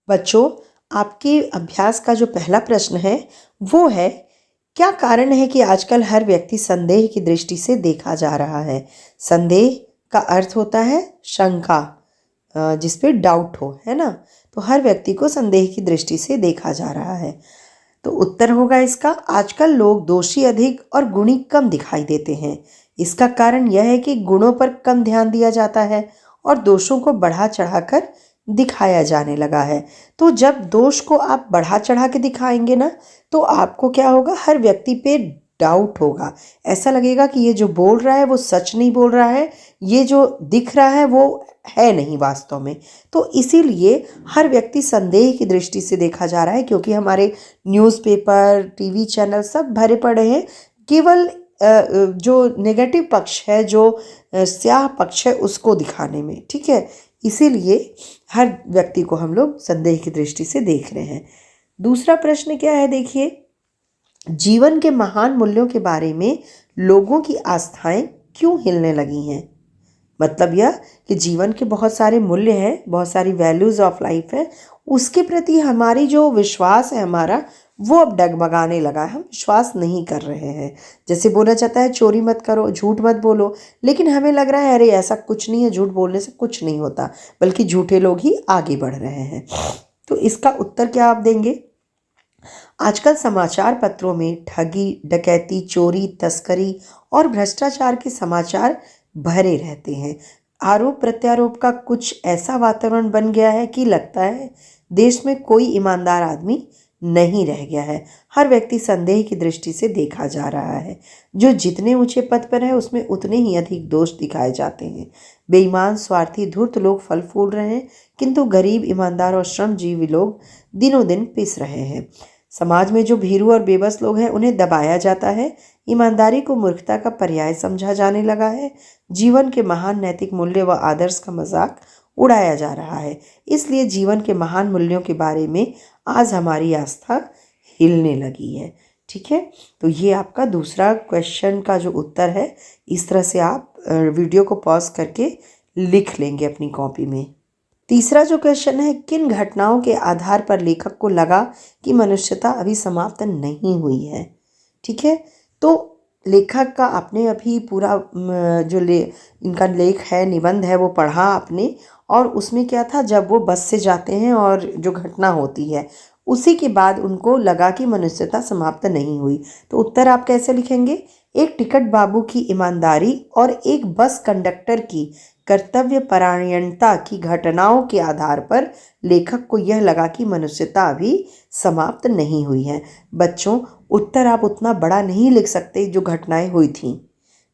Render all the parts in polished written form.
बच्चों, आपके अभ्यास का जो पहला प्रश्न है वो है, क्या कारण है कि आजकल हर व्यक्ति संदेह की दृष्टि से देखा जा रहा है। संदेह का अर्थ होता है शंका, जिस पे डाउट हो, है ना। तो हर व्यक्ति को संदेह की दृष्टि से देखा जा रहा है। तो उत्तर होगा इसका, आजकल लोग दोषी अधिक और गुणी कम दिखाई देते हैं। इसका कारण यह है कि गुणों पर कम ध्यान दिया जाता है और दोषों को बढ़ा चढ़ाकर दिखाया जाने लगा है। तो जब दोष को आप बढ़ा चढ़ा के दिखाएंगे ना, तो आपको क्या होगा, हर व्यक्ति पे डाउट होगा। ऐसा लगेगा कि ये जो बोल रहा है वो सच नहीं बोल रहा है, ये जो दिख रहा है वो है नहीं वास्तव में। तो इसीलिए हर व्यक्ति संदेह की दृष्टि से देखा जा रहा है, क्योंकि हमारे न्यूज़पेपर, टीवी चैनल सब भरे पड़े हैं केवल जो नेगेटिव पक्ष है, जो स्याह पक्ष है, उसको दिखाने में। ठीक है, इसीलिए हर व्यक्ति को हम लोग संदेह की दृष्टि से देख रहे हैं। दूसरा प्रश्न क्या है, देखिए, जीवन के महान मूल्यों के बारे में लोगों की आस्थाएं क्यों हिलने लगी हैं। मतलब यह कि जीवन के बहुत सारे मूल्य हैं, बहुत सारी वैल्यूज़ ऑफ लाइफ है, उसके प्रति हमारी जो विश्वास है हमारा, वो अब डगमगाने लगा है। हम विश्वास नहीं कर रहे हैं। जैसे बोला जाता है चोरी मत करो, झूठ मत बोलो, लेकिन हमें लग रहा है अरे ऐसा कुछ नहीं है, झूठ बोलने से कुछ नहीं होता, बल्कि झूठे लोग ही आगे बढ़ रहे हैं। तो इसका उत्तर क्या आप देंगे। आजकल समाचार पत्रों में ठगी, डकैती, चोरी, तस्करी और भ्रष्टाचार के समाचार भरे रहते हैं। आरोप प्रत्यारोप का कुछ ऐसा वातावरण बन गया है कि लगता है देश में कोई ईमानदार आदमी नहीं रह गया है। हर व्यक्ति संदेह की दृष्टि से देखा जा रहा है। जो जितने ऊंचे पद पर है उसमें उतने ही अधिक दोष दिखाए जाते हैं। बेईमान, स्वार्थी, धूर्त लोग फल फूल रहे हैं, किंतु गरीब, ईमानदार और श्रमजीवी लोग दिनों दिन पिस रहे हैं। समाज में जो भीरू और बेबस लोग हैं उन्हें दबाया जाता है। ईमानदारी को मूर्खता का पर्याय समझा जाने लगा है। जीवन के महान नैतिक मूल्य व आदर्श का मजाक उड़ाया जा रहा है। इसलिए जीवन के महान मूल्यों के बारे में आज हमारी आस्था हिलने लगी है। ठीक है, तो ये आपका दूसरा क्वेश्चन का जो उत्तर है। इस तरह से आप वीडियो को पॉज करके लिख लेंगे अपनी कॉपी में। तीसरा जो क्वेश्चन है, किन घटनाओं के आधार पर लेखक को लगा कि मनुष्यता अभी समाप्त नहीं हुई है। ठीक है, तो लेखक का आपने अभी पूरा इनका लेख है, निबंध है, वो पढ़ा आपने, और उसमें क्या था, जब वो बस से जाते हैं और जो घटना होती है उसी के बाद उनको लगा कि मनुष्यता समाप्त नहीं हुई। तो उत्तर आप कैसे लिखेंगे। एक टिकट बाबू की ईमानदारी और एक बस कंडक्टर की कर्तव्य परायणता की घटनाओं के आधार पर लेखक को यह लगा कि मनुष्यता अभी समाप्त नहीं हुई है। बच्चों, उत्तर आप उतना बड़ा नहीं लिख सकते जो घटनाएं हुई थीं,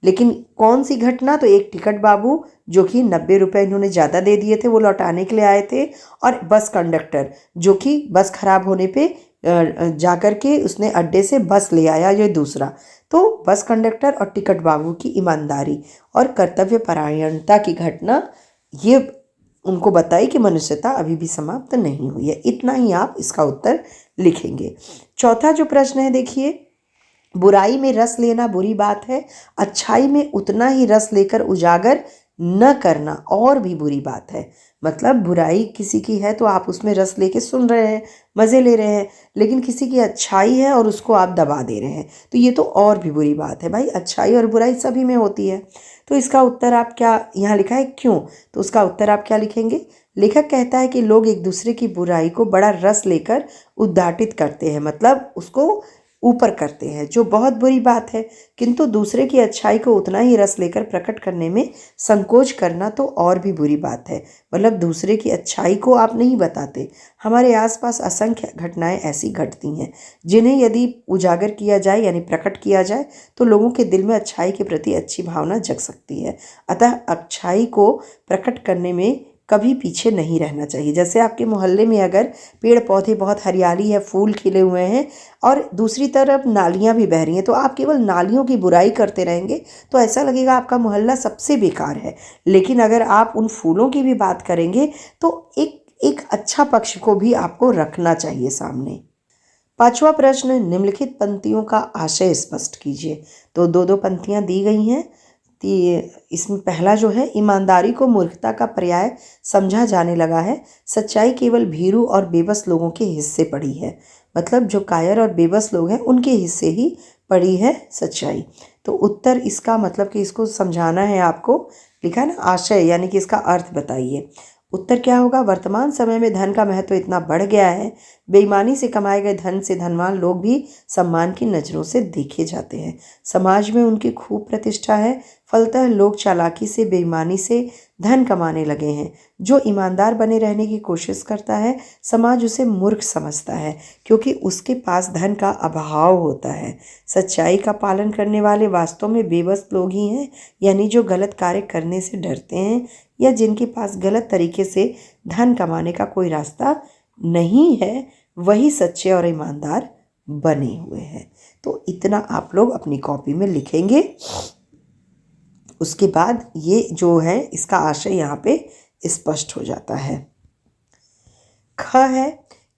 लेकिन कौन सी घटना, तो एक टिकट बाबू जो कि 90 रुपये इन्होंने ज़्यादा दे दिए थे, वो लौटाने के लिए आए थे, और बस कंडक्टर जो कि बस खराब होने पे जाकर के उसने अड्डे से बस ले आया, ये दूसरा। तो बस कंडक्टर और टिकट बाबू की ईमानदारी और कर्तव्य परायणता की घटना ये उनको बताई कि मनुष्यता अभी भी समाप्त नहीं हुई है। इतना ही आप इसका उत्तर लिखेंगे। चौथा जो प्रश्न है, देखिए, बुराई में रस लेना बुरी बात है, अच्छाई में उतना ही रस लेकर उजागर न करना और भी बुरी बात है। मतलब बुराई किसी की है तो आप उसमें रस लेके सुन रहे हैं, मज़े ले रहे हैं, लेकिन किसी की अच्छाई है और उसको आप दबा दे रहे हैं, तो ये तो और भी बुरी बात है। भाई, अच्छाई और बुराई सभी में होती है। तो इसका उत्तर आप क्या, यहाँ लिखा है क्यों, तो उसका उत्तर आप क्या लिखेंगे। लेखक कहता है कि लोग एक दूसरे की बुराई को बड़ा रस लेकर उद्घाटित करते हैं, मतलब उसको ऊपर करते हैं, जो बहुत बुरी बात है, किंतु दूसरे की अच्छाई को उतना ही रस लेकर प्रकट करने में संकोच करना तो और भी बुरी बात है। मतलब दूसरे की अच्छाई को आप नहीं बताते। हमारे आसपास असंख्य घटनाएं ऐसी घटती हैं जिन्हें यदि उजागर किया जाए, यानी प्रकट किया जाए, तो लोगों के दिल में अच्छाई के प्रति अच्छी भावना जग सकती है। अतः अच्छाई को प्रकट करने में कभी पीछे नहीं रहना चाहिए। जैसे आपके मोहल्ले में अगर पेड़ पौधे, बहुत हरियाली है, फूल खिले हुए हैं और दूसरी तरफ नालियाँ भी बह रही हैं, तो आप केवल नालियों की बुराई करते रहेंगे तो ऐसा लगेगा आपका मोहल्ला सबसे बेकार है। लेकिन अगर आप उन फूलों की भी बात करेंगे तो एक अच्छा पक्ष को भी आपको रखना चाहिए सामने। पांचवा प्रश्न, निम्नलिखित पंक्तियों का आशय स्पष्ट कीजिए। तो दो दो पंक्तियाँ दी गई हैं, इसमें पहला जो है, ईमानदारी को मूर्खता का पर्याय समझा जाने लगा है। सच्चाई केवल भीरू और बेबस लोगों के हिस्से पड़ी है। मतलब जो कायर और बेबस लोग हैं उनके हिस्से ही पड़ी है सच्चाई। तो उत्तर इसका मतलब कि इसको समझाना है आपको, लिखा है ना आशय, यानी कि इसका अर्थ बताइए। उत्तर क्या होगा? वर्तमान समय में धन का महत्व इतना बढ़ गया है, बेईमानी से कमाए गए धन से धनवान लोग भी सम्मान की नज़रों से देखे जाते हैं। समाज में उनकी खूब प्रतिष्ठा है। फलतः लोग चालाकी से, बेईमानी से धन कमाने लगे हैं। जो ईमानदार बने रहने की कोशिश करता है, समाज उसे मूर्ख समझता है, क्योंकि उसके पास धन का अभाव होता है। सच्चाई का पालन करने वाले वास्तव में बेबस लोग ही हैं, यानी जो गलत कार्य करने से डरते हैं या जिनके पास गलत तरीके से धन कमाने का कोई रास्ता नहीं है, वही सच्चे और ईमानदार बने हुए हैं। तो इतना आप लोग अपनी कॉपी में लिखेंगे। उसके बाद ये जो है, इसका आशय यहाँ पे स्पष्ट हो जाता है। ख है,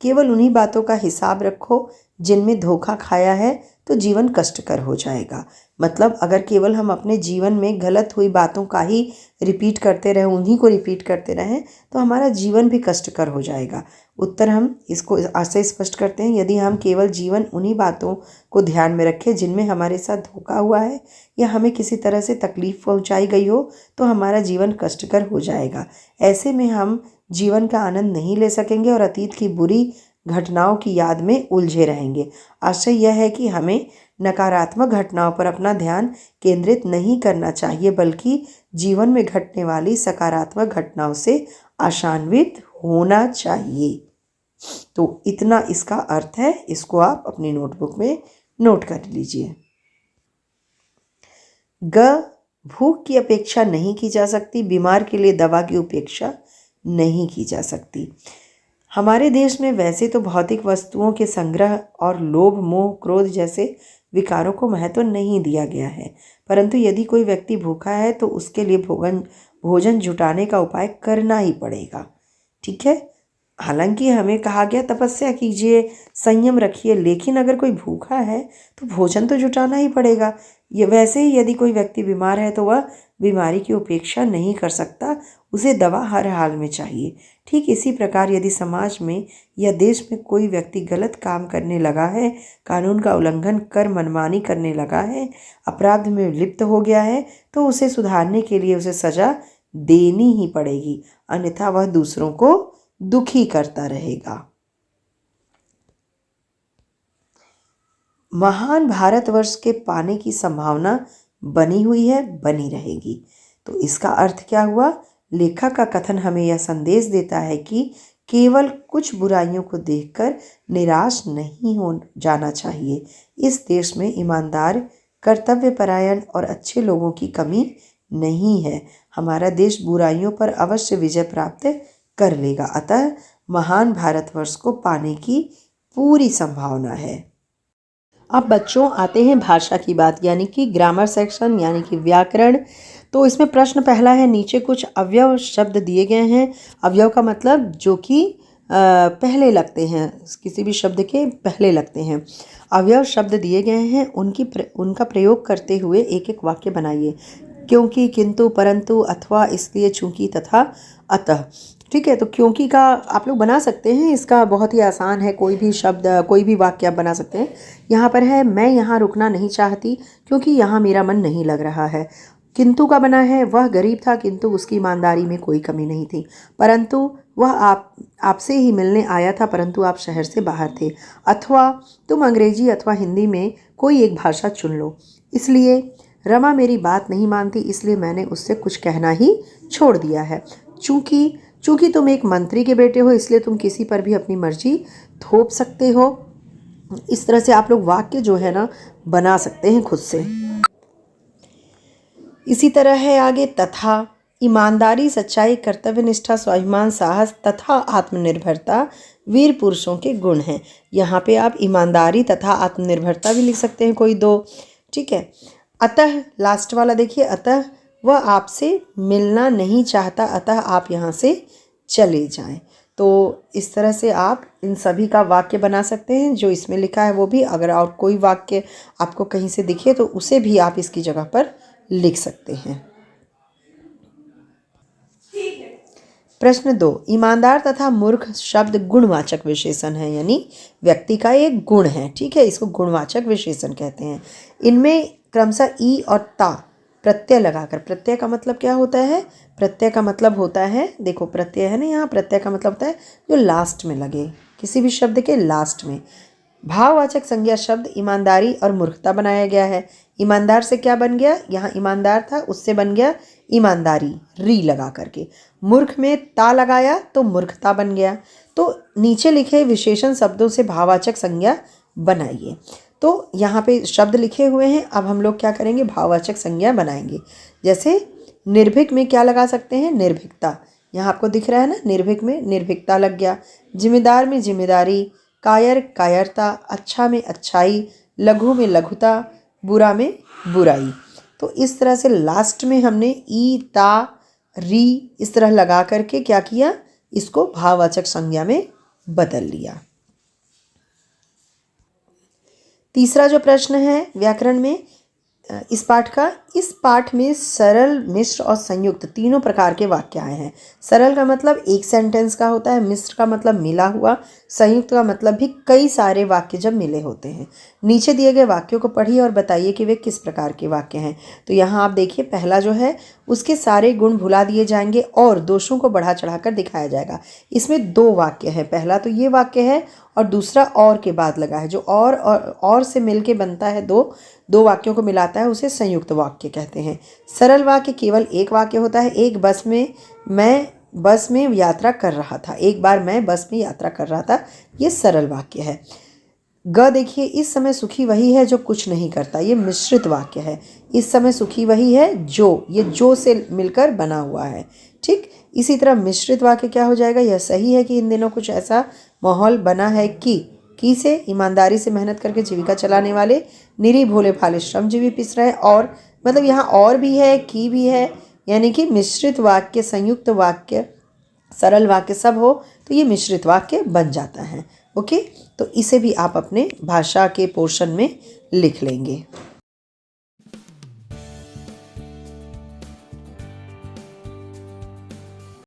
केवल उन्हीं बातों का हिसाब रखो जिनमें धोखा खाया है तो जीवन कष्टकर हो जाएगा। मतलब अगर केवल हम अपने जीवन में गलत हुई बातों का ही रिपीट करते रहें, उन्हीं को रिपीट करते रहें, तो हमारा जीवन भी कष्टकर हो जाएगा। उत्तर हम इसको आशय स्पष्ट करते हैं। यदि हम केवल जीवन उन्हीं बातों को ध्यान में रखें जिनमें हमारे साथ धोखा हुआ है या हमें किसी तरह से तकलीफ पहुंचाई गई हो, तो हमारा जीवन कष्टकर हो जाएगा। ऐसे में हम जीवन का आनंद नहीं ले सकेंगे और अतीत की बुरी घटनाओं की याद में उलझे रहेंगे। आशय यह है कि हमें नकारात्मक घटनाओं पर अपना ध्यान केंद्रित नहीं करना चाहिए, बल्कि जीवन में घटने वाली सकारात्मक घटनाओं से आशान्वित होना चाहिए। तो इतना इसका अर्थ है। इसको आप अपनी नोटबुक में नोट कर लीजिए। ग, भूख की अपेक्षा नहीं की जा सकती, बीमार के लिए दवा की उपेक्षा नहीं की जा सकती। हमारे देश में वैसे तो भौतिक वस्तुओं के संग्रह और लोभ, मोह, क्रोध जैसे विकारों को महत्व नहीं दिया गया है, परंतु यदि कोई व्यक्ति भूखा है तो उसके लिए भोजन जुटाने का उपाय करना ही पड़ेगा। ठीक है, हालांकि हमें कहा गया तपस्या कीजिए, संयम रखिए, लेकिन अगर कोई भूखा है तो भोजन तो जुटाना ही पड़ेगा। ये वैसे ही यदि कोई व्यक्ति बीमार है तो वह बीमारी की उपेक्षा नहीं कर सकता, उसे दवा हर हाल में चाहिए। ठीक इसी प्रकार यदि समाज में या देश में कोई व्यक्ति गलत काम करने लगा है, कानून का उल्लंघन कर मनमानी करने लगा है, अपराध में लिप्त हो गया है, तो उसे सुधारने के लिए उसे सजा देनी ही पड़ेगी, अन्यथा वह दूसरों को दुखी करता रहेगा। महान भारतवर्ष के पाने की संभावना बनी हुई है, बनी रहेगी। तो इसका अर्थ क्या हुआ? लेखक का कथन हमें यह संदेश देता है कि केवल कुछ बुराइयों को देखकर निराश नहीं हो जाना चाहिए। इस देश में ईमानदार, कर्तव्यपरायण और अच्छे लोगों की कमी नहीं है। हमारा देश बुराइयों पर अवश्य विजय प्राप्त कर लेगा। अतः महान भारतवर्ष को पाने की पूरी संभावना है। अब बच्चों आते हैं भाषा की बात, यानी कि ग्रामर सेक्शन, यानी कि व्याकरण। तो इसमें प्रश्न पहला है, नीचे कुछ अवयव शब्द दिए गए हैं। अवयव का मतलब जो कि पहले लगते हैं, किसी भी शब्द के पहले लगते हैं। अवयव शब्द दिए गए हैं, उनका प्रयोग करते हुए एक एक वाक्य बनाइए। क्योंकि, किंतु, परंतु, अथवा, इसलिए, चूंकि, तथा, अतः। ठीक है, तो क्योंकि का आप लोग बना सकते हैं, इसका बहुत ही आसान है। कोई भी शब्द, कोई भी वाक्य आप बना सकते हैं। यहाँ पर है, मैं यहाँ रुकना नहीं चाहती क्योंकि यहाँ मेरा मन नहीं लग रहा है। किंतु का बना है, वह गरीब था किंतु उसकी ईमानदारी में कोई कमी नहीं थी, परंतु वह आपसे ही मिलने आया था परंतु आप शहर से बाहर थे। अथवा, तुम अंग्रेजी अथवा हिंदी में कोई एक भाषा चुन लो। इसलिए, रमा मेरी बात नहीं मानती इसलिए मैंने उससे कुछ कहना ही छोड़ दिया है। चूँकि तुम एक मंत्री के बेटे हो इसलिए तुम किसी पर भी अपनी मर्जी थोप सकते हो। इस तरह से आप लोग वाक्य जो है ना बना सकते हैं खुद से। इसी तरह है आगे, तथा। ईमानदारी, सच्चाई, कर्तव्यनिष्ठा, स्वाभिमान, साहस तथा आत्मनिर्भरता वीर पुरुषों के गुण हैं। यहाँ पे आप ईमानदारी तथा आत्मनिर्भरता भी लिख सकते हैं, कोई दो। ठीक है, अतः लास्ट वाला देखिए, अतः वह आपसे मिलना नहीं चाहता, अतः आप यहाँ से चले जाएं। तो इस तरह से आप इन सभी का वाक्य बना सकते हैं जो इसमें लिखा है वो भी। अगर और कोई वाक्य आपको कहीं से दिखे तो उसे भी आप इसकी जगह पर लिख सकते हैं। प्रश्न 2, ईमानदार तथा मूर्ख शब्द गुणवाचक विशेषण है, यानी व्यक्ति का एक गुण है। ठीक है, इसको गुणवाचक विशेषण कहते हैं। इनमें क्रमशः ई और ता प्रत्यय लगाकर, प्रत्यय का मतलब क्या होता है? प्रत्यय का मतलब होता है, देखो प्रत्यय है ना यहाँ, प्रत्यय का मतलब होता है जो लास्ट में लगे, किसी भी शब्द के लास्ट में। भाववाचक संज्ञा शब्द ईमानदारी और मूर्खता बनाया गया है। ईमानदार से क्या बन गया? यहाँ ईमानदार था, उससे बन गया ईमानदारी, री लगा करके। मूर्ख में ता लगाया तो मूर्खता बन गया। तो नीचे लिखे विशेषण शब्दों से भाववाचक संज्ञा बनाइए। तो यहाँ पे शब्द लिखे हुए हैं, अब हम लोग क्या करेंगे? भाववाचक संज्ञा बनाएंगे। जैसे निर्भीक में क्या लगा सकते हैं? निर्भीकता। यहाँ आपको दिख रहा है ना, निर्भीक में निर्भीकता लग गया। जिम्मेदार में जिम्मेदारी, कायर कायरता, अच्छा में अच्छाई, लघु में लघुता, बुरा में बुराई। तो इस तरह से लास्ट में हमने ई ता री इस तरह लगा करके क्या किया? इसको भाववाचक संज्ञा में बदल लिया। तीसरा जो प्रश्न है व्याकरण में इस पाठ में सरल, मिश्र और संयुक्त तीनों प्रकार के वाक्य आए हैं। सरल का मतलब एक सेंटेंस का होता है, मिश्र का मतलब मिला हुआ, संयुक्त का मतलब भी कई सारे वाक्य जब मिले होते हैं। नीचे दिए गए वाक्यों को पढ़िए और बताइए कि वे किस प्रकार के वाक्य हैं। तो यहाँ आप देखिए, पहला जो है उसके सारे गुण भुला दिए जाएंगे और दोषों को बढ़ा चढ़ाकर दिखाया जाएगा। इसमें 2 वाक्य है, पहला तो ये वाक्य है और दूसरा और के बाद लगा है, जो और से मिलके बनता है, दो वाक्यों को मिलाता है, उसे संयुक्त वाक्य कहते हैं। सरल वाक्य केवल एक वाक्य होता है। मैं बस में यात्रा कर रहा था, एक बार मैं बस में यात्रा कर रहा था, ये सरल वाक्य है। ग देखिए, इस समय सुखी वही है जो कुछ नहीं करता, ये मिश्रित वाक्य है। इस समय सुखी वही है जो, ये जो से मिलकर बना हुआ है। ठीक, इसी तरह मिश्रित वाक्य क्या हो जाएगा? यह सही है कि इन दिनों कुछ ऐसा माहौल बना है कि से ईमानदारी से मेहनत करके जीविका चलाने वाले निरी भोले भाले श्रमजीवी पिस रहे। और मतलब यहाँ और भी है, की भी है, यानी कि मिश्रित वाक्य, संयुक्त वाक्य, सरल वाक्य सब हो तो ये मिश्रित वाक्य बन जाता है। ओके, तो इसे भी आप अपने भाषा के पोर्शन में लिख लेंगे।